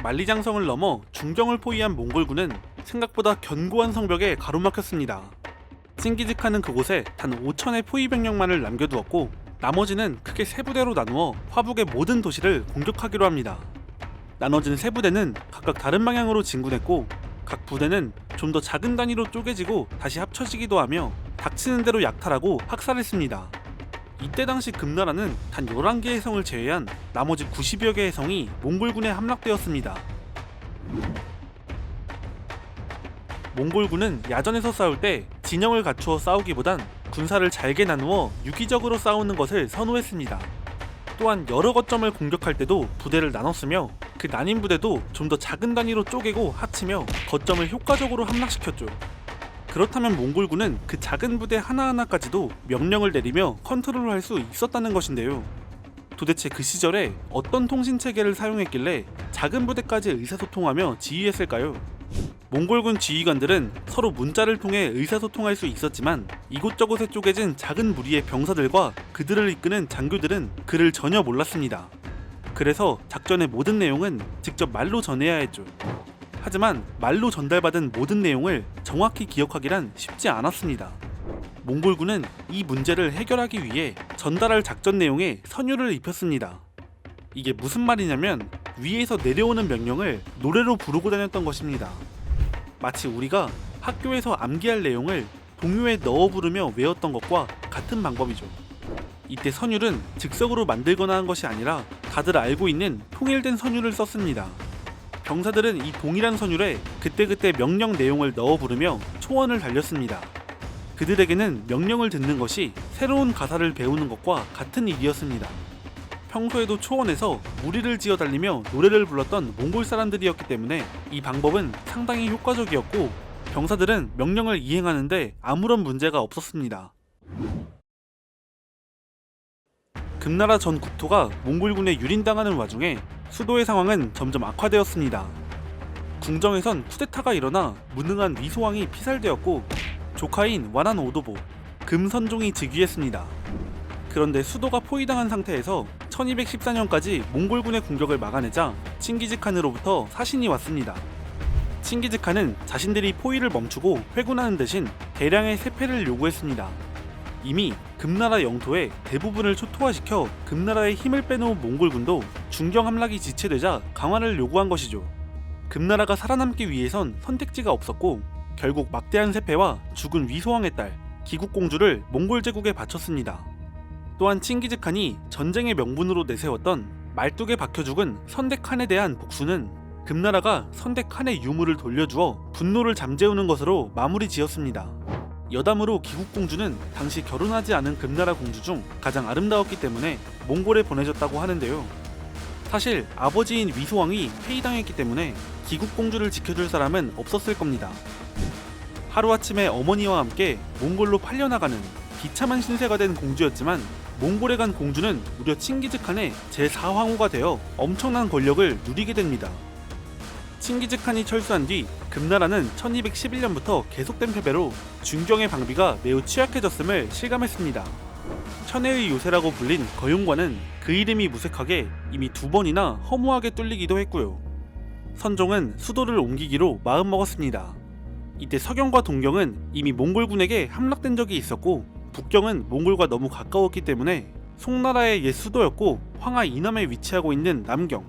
만리장성을 넘어 중경을 포위한 몽골군은 생각보다 견고한 성벽에 가로막혔습니다. 칭기즈칸은 그곳에 단 5천의 포위 병력만을 남겨두었고 나머지는 크게 세 부대로 나누어 화북의 모든 도시를 공격하기로 합니다. 나눠진 세 부대는 각각 다른 방향으로 진군했고 각 부대는 좀 더 작은 단위로 쪼개지고 다시 합쳐지기도 하며 닥치는 대로 약탈하고 학살했습니다. 이때 당시 금나라는 단 11개의 성을 제외한 나머지 90여 개의 성이 몽골군에 함락되었습니다. 몽골군은 야전에서 싸울 때 진영을 갖추어 싸우기보단 군사를 잘게 나누어 유기적으로 싸우는 것을 선호했습니다. 또한 여러 거점을 공격할 때도 부대를 나눴으며 그 나뉜 부대도 좀 더 작은 단위로 쪼개고 합치며 거점을 효과적으로 함락시켰죠. 그렇다면 몽골군은 그 작은 부대 하나하나까지도 명령을 내리며 컨트롤할 수 있었다는 것인데요. 도대체 그 시절에 어떤 통신체계를 사용했길래 작은 부대까지 의사소통하며 지휘했을까요? 몽골군 지휘관들은 서로 문자를 통해 의사소통할 수 있었지만 이곳저곳에 쪼개진 작은 무리의 병사들과 그들을 이끄는 장교들은 그를 전혀 몰랐습니다. 그래서 작전의 모든 내용은 직접 말로 전해야 했죠. 하지만 말로 전달받은 모든 내용을 정확히 기억하기란 쉽지 않았습니다. 몽골군은 이 문제를 해결하기 위해 전달할 작전 내용에 선율을 입혔습니다. 이게 무슨 말이냐면 위에서 내려오는 명령을 노래로 부르고 다녔던 것입니다. 마치 우리가 학교에서 암기할 내용을 동요에 넣어 부르며 외웠던 것과 같은 방법이죠. 이때 선율은 즉석으로 만들거나 한 것이 아니라 다들 알고 있는 통일된 선율을 썼습니다. 병사들은 이 동일한 선율에 그때그때 명령 내용을 넣어 부르며 초원을 달렸습니다. 그들에게는 명령을 듣는 것이 새로운 가사를 배우는 것과 같은 일이었습니다. 평소에도 초원에서 무리를 지어 달리며 노래를 불렀던 몽골 사람들이었기 때문에 이 방법은 상당히 효과적이었고 병사들은 명령을 이행하는데 아무런 문제가 없었습니다. 금나라 전 국토가 몽골군에 유린당하는 와중에 수도의 상황은 점점 악화되었습니다. 궁정에선 쿠데타가 일어나 무능한 위소왕이 피살되었고 조카인 와난 오도보, 금선종이 즉위했습니다. 그런데 수도가 포위당한 상태에서 1214년까지 몽골군의 공격을 막아내자 칭기즈칸으로부터 사신이 왔습니다. 칭기즈칸은 자신들이 포위를 멈추고 회군하는 대신 대량의 세패를 요구했습니다. 이미 금나라 영토의 대부분을 초토화시켜 금나라의 힘을 빼놓은 몽골군도 중경 함락이 지체되자 강화를 요구한 것이죠. 금나라가 살아남기 위해선 선택지가 없었고 결국 막대한 세패와 죽은 위소왕의 딸 기국공주를 몽골 제국에 바쳤습니다. 또한 칭기즈칸이 전쟁의 명분으로 내세웠던 말뚝에 박혀 죽은 선대칸에 대한 복수는 금나라가 선대칸의 유물을 돌려주어 분노를 잠재우는 것으로 마무리 지었습니다. 여담으로 기국공주는 당시 결혼하지 않은 금나라 공주 중 가장 아름다웠기 때문에 몽골에 보내졌다고 하는데요. 사실 아버지인 위소왕이 폐위당했기 때문에 기국공주를 지켜줄 사람은 없었을 겁니다. 하루아침에 어머니와 함께 몽골로 팔려나가는 비참한 신세가 된 공주였지만 몽골에 간 공주는 무려 칭기즈칸의 제4황후가 되어 엄청난 권력을 누리게 됩니다. 칭기즈칸이 철수한 뒤 금나라는 1211년부터 계속된 패배로 중경의 방비가 매우 취약해졌음을 실감했습니다. 천혜의 요새라고 불린 거용관은 그 이름이 무색하게 이미 2번이나 허무하게 뚫리기도 했고요. 선종은 수도를 옮기기로 마음먹었습니다. 이때 서경과 동경은 이미 몽골군에게 함락된 적이 있었고 북경은 몽골과 너무 가까웠기 때문에 송나라의 옛 수도였고 황하 이남에 위치하고 있는 남경,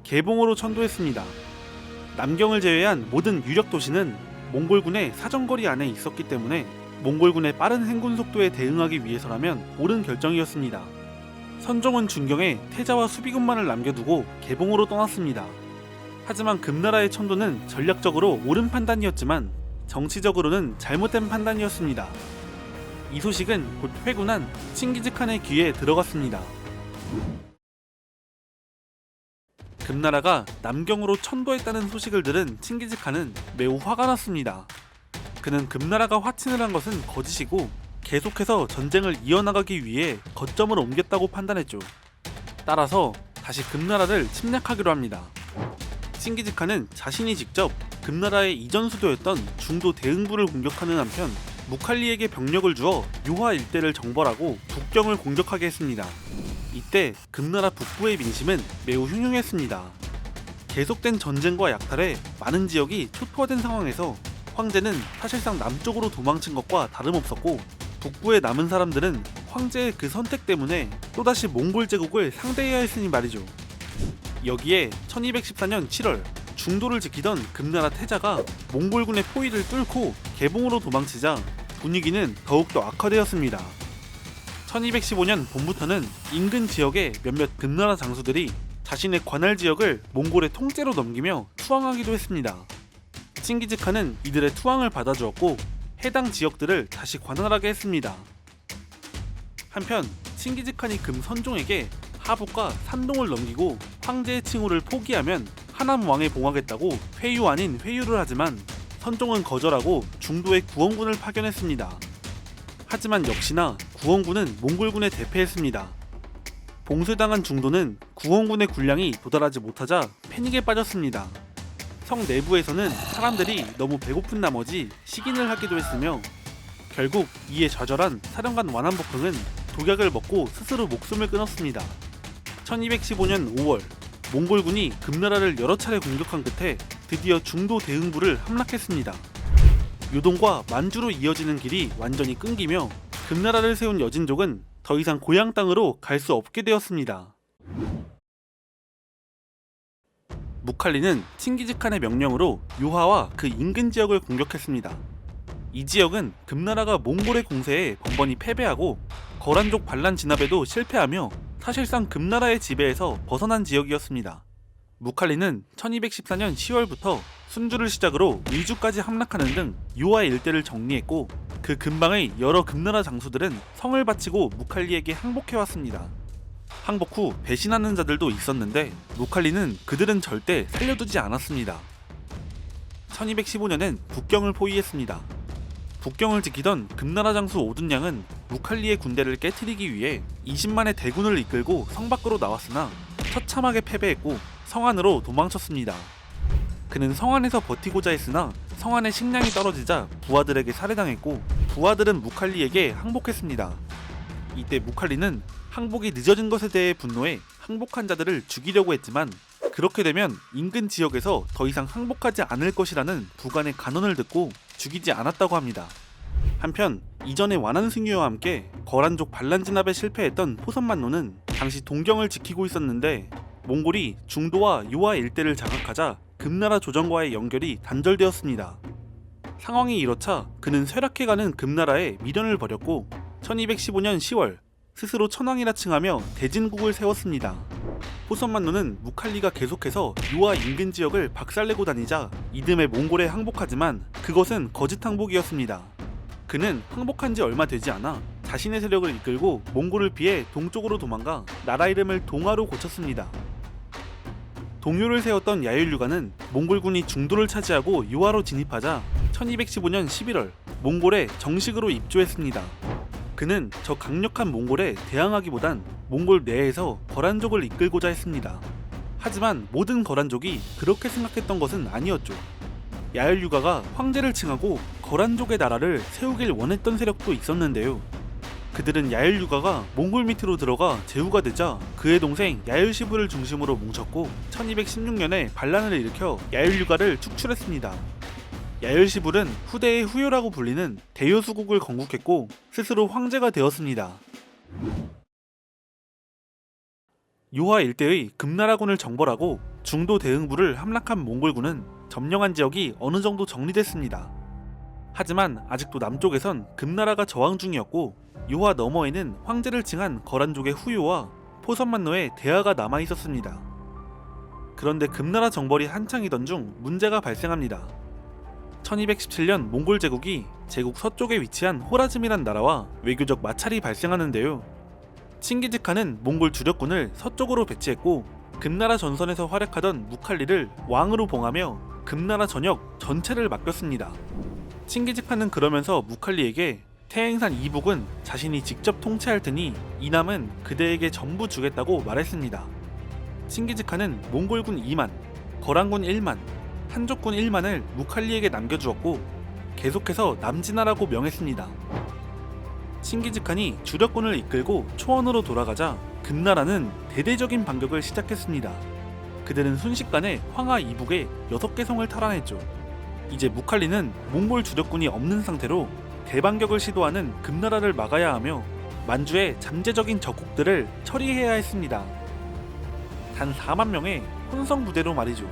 개봉으로 천도했습니다. 남경을 제외한 모든 유력 도시는 몽골군의 사정거리 안에 있었기 때문에 몽골군의 빠른 행군 속도에 대응하기 위해서라면 옳은 결정이었습니다. 선종은 중경에 태자와 수비군만을 남겨두고 개봉으로 떠났습니다. 하지만 금나라의 천도는 전략적으로 옳은 판단이었지만 정치적으로는 잘못된 판단이었습니다. 이 소식은 곧 회군한 칭기즈칸의 귀에 들어갔습니다. 금나라가 남경으로 천도했다는 소식을 들은 칭기즈칸은 매우 화가 났습니다. 그는 금나라가 화친을 한 것은 거짓이고 계속해서 전쟁을 이어나가기 위해 거점을 옮겼다고 판단했죠. 따라서 다시 금나라를 침략하기로 합니다. 칭기즈칸은 자신이 직접 금나라의 이전 수도였던 중도 대흥부를 공격하는 한편 무칼리에게 병력을 주어 요하 일대를 정벌하고 북경을 공격하게 했습니다. 이때 금나라 북부의 민심은 매우 흉흉했습니다. 계속된 전쟁과 약탈에 많은 지역이 초토화된 상황에서 황제는 사실상 남쪽으로 도망친 것과 다름없었고, 북부에 남은 사람들은 황제의 그 선택 때문에 또다시 몽골 제국을 상대해야 했으니 말이죠. 여기에 1214년 7월 중도를 지키던 금나라 태자가 몽골군의 포위를 뚫고 개봉으로 도망치자 분위기는 더욱더 악화되었습니다. 1215년 봄부터는 인근 지역의 몇몇 금나라 장수들이 자신의 관할 지역을 몽골의 통째로 넘기며 투항하기도 했습니다. 칭기즈칸은 이들의 투항을 받아주었고 해당 지역들을 다시 관할하게 했습니다. 한편 칭기즈칸이 금 선종에게 하북과 산동을 넘기고 황제의 칭호를 포기하면 하남 왕에 봉하겠다고 회유 아닌 회유를 하지만 선종은 거절하고 중도에 구원군을 파견했습니다. 하지만 역시나 구원군은 몽골군에 대패했습니다. 봉쇄당한 중도는 구원군의 군량이 도달하지 못하자 패닉에 빠졌습니다. 성 내부에서는 사람들이 너무 배고픈 나머지 식인을 하기도 했으며 결국 이에 좌절한 사령관 완한복흥은 독약을 먹고 스스로 목숨을 끊었습니다. 1215년 5월 몽골군이 금나라를 여러 차례 공격한 끝에 드디어 중도 대흥부를 함락했습니다. 요동과 만주로 이어지는 길이 완전히 끊기며 금나라를 세운 여진족은 더 이상 고향 땅으로 갈 수 없게 되었습니다. 무칼리는 칭기즈칸의 명령으로 요하와 그 인근 지역을 공격했습니다. 이 지역은 금나라가 몽골의 공세에 번번이 패배하고 거란족 반란 진압에도 실패하며 사실상 금나라의 지배에서 벗어난 지역이었습니다. 무칼리는 1214년 10월부터 순주를 시작으로 밀주까지 함락하는 등 요하 일대를 정리했고 그 근방의 여러 금나라 장수들은 성을 바치고 무칼리에게 항복해왔습니다. 항복 후 배신하는 자들도 있었는데 무칼리는 그들은 절대 살려두지 않았습니다. 1215년엔 북경을 포위했습니다. 북경을 지키던 금나라 장수 오둔양은 무칼리의 군대를 깨트리기 위해 20만의 대군을 이끌고 성 밖으로 나왔으나 처참하게 패배했고 성 안으로 도망쳤습니다. 그는 성 안에서 버티고자 했으나 성 안의 식량이 떨어지자 부하들에게 살해당했고 부하들은 무칼리에게 항복했습니다. 이때 무칼리는 항복이 늦어진 것에 대해 분노해 항복한 자들을 죽이려고 했지만 그렇게 되면 인근 지역에서 더 이상 항복하지 않을 것이라는 부관의 간언을 듣고 죽이지 않았다고 합니다. 한편 이전에 완한승유와 함께 거란족 반란 진압에 실패했던 포선만노는 당시 동경을 지키고 있었는데 몽골이 중도와 요하 일대를 장악하자 금나라 조정과의 연결이 단절되었습니다. 상황이 이렇자 그는 쇠락해가는 금나라에 미련을 버렸고 1215년 10월 스스로 천왕이라 칭하며 대진국을 세웠습니다. 포선만노는 무칼리가 계속해서 요하 인근 지역을 박살내고 다니자 이듬해 몽골에 항복하지만 그것은 거짓 항복이었습니다. 그는 항복한 지 얼마 되지 않아 자신의 세력을 이끌고 몽골을 피해 동쪽으로 도망가 나라 이름을 동하로 고쳤습니다. 동요를 세웠던 야율류가는 몽골군이 중도를 차지하고 요하로 진입하자 1215년 11월 몽골에 정식으로 입조했습니다. 그는 저 강력한 몽골에 대항하기보단 몽골 내에서 거란족을 이끌고자 했습니다. 하지만 모든 거란족이 그렇게 생각했던 것은 아니었죠. 야율류가가 황제를 칭하고 거란족의 나라를 세우길 원했던 세력도 있었는데요. 그들은 야율류가가 몽골 밑으로 들어가 제후가 되자 그의 동생 야율시부를 중심으로 뭉쳤고 1216년에 반란을 일으켜 야율류가를 축출했습니다. 야율시불은 후대의 후요라고 불리는 대요수국을 건국했고 스스로 황제가 되었습니다. 요하 일대의 금나라군을 정벌하고 중도 대흥부를 함락한 몽골군은 점령한 지역이 어느 정도 정리됐습니다. 하지만 아직도 남쪽에선 금나라가 저항 중이었고 요하 너머에는 황제를 칭한 거란족의 후요와 포선만노의 대하가 남아있었습니다. 그런데 금나라 정벌이 한창이던 중 문제가 발생합니다. 1217년 몽골 제국이 제국 서쪽에 위치한 호라즘이란 나라와 외교적 마찰이 발생하는데요. 칭기즈칸은 몽골 주력군을 서쪽으로 배치했고 금나라 전선에서 활약하던 무칼리를 왕으로 봉하며 금나라 전역 전체를 맡겼습니다. 칭기즈칸은 그러면서 무칼리에게 태행산 이북은 자신이 직접 통치할 테니 이남은 그대에게 전부 주겠다고 말했습니다. 칭기즈칸은 몽골군 2만, 거란군 1만, 한족군 1만을 무칼리에게 남겨주었고 계속해서 남진하라고 명했습니다. 칭기즈칸이 주력군을 이끌고 초원으로 돌아가자 금나라는 대대적인 반격을 시작했습니다. 그들은 순식간에 황하 이북의 6개 성을 탈환했죠. 이제 무칼리는 몽골 주력군이 없는 상태로 대반격을 시도하는 금나라를 막아야 하며 만주의 잠재적인 적국들을 처리해야 했습니다. 단 4만 명의 혼성 부대로 말이죠.